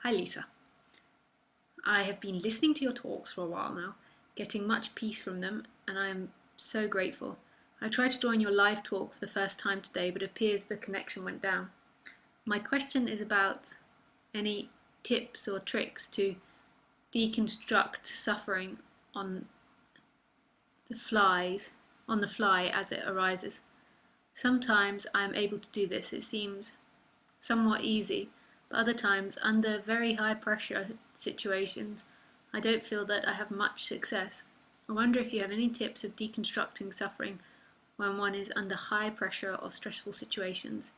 Hi Lisa. I have been listening to your talks for a while now, getting much peace from them, and I am so grateful. I tried to join your live talk for the first time today, but it appears the connection went down. My question is about any tips or tricks to deconstruct suffering on the fly as it arises. Sometimes I am able to do this. It seems somewhat easy, but other times, under very high pressure situations, I don't feel that I have much success. I wonder if you have any tips of deconstructing suffering when one is under high pressure or stressful situations.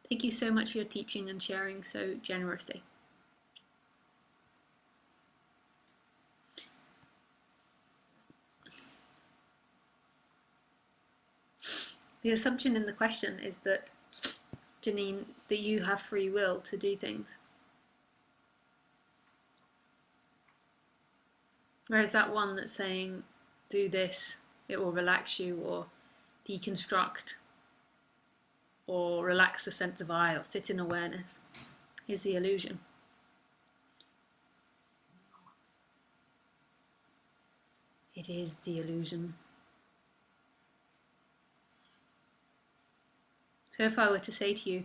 Thank you so much for your teaching and sharing so generously. The assumption in the question is that, Janine, that you have free will to do things. Whereas that one that's saying, do this, it will relax you, or deconstruct, or relax the sense of I, or sit in awareness, is the illusion. It is the illusion. So if I were to say to you,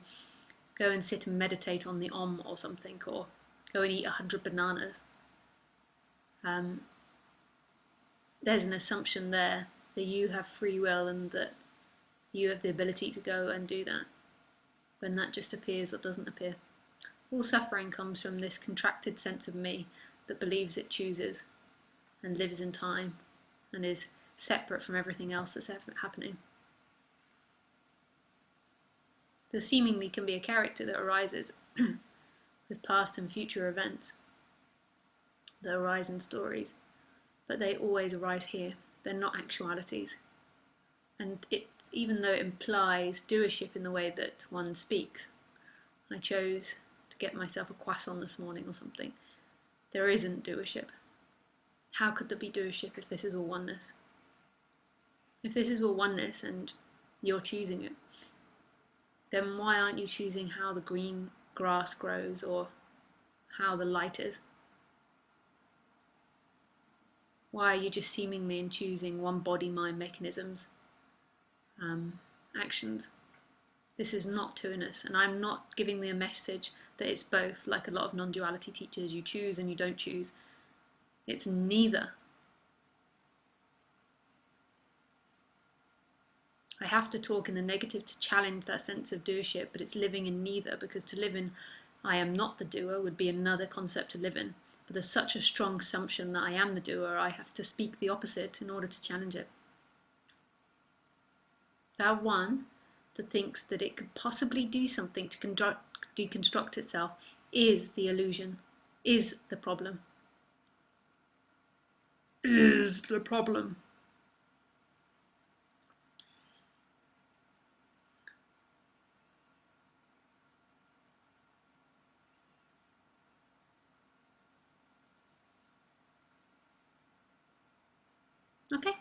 go and sit and meditate on the Om or something, or go and eat 100 bananas, there's an assumption there that you have free will and that you have the ability to go and do that, when that just appears or doesn't appear. All suffering comes from this contracted sense of me that believes it chooses and lives in time and is separate from everything else that's happening. There seemingly can be a character that arises with past and future events that arise in stories, but they always arise here. They're not actualities. And it's, even though it implies doership in the way that one speaks, I chose to get myself a croissant this morning or something, there isn't doership. How could there be doership if this is all oneness? If this is all oneness and you're choosing it, then why aren't you choosing how the green grass grows or how the light is? Why are you just seemingly in choosing one body-mind mechanisms, actions? This is not two-ness, and I'm not giving the message that it's both, like a lot of non-duality teachers, you choose and you don't choose. It's neither. I have to talk in the negative to challenge that sense of doership, but it's living in neither, because to live in I am not the doer would be another concept to live in. But there's such a strong assumption that I am the doer, I have to speak the opposite in order to challenge it. That one that thinks that it could possibly do something to deconstruct itself is the illusion, is the problem. Is the problem. Okay.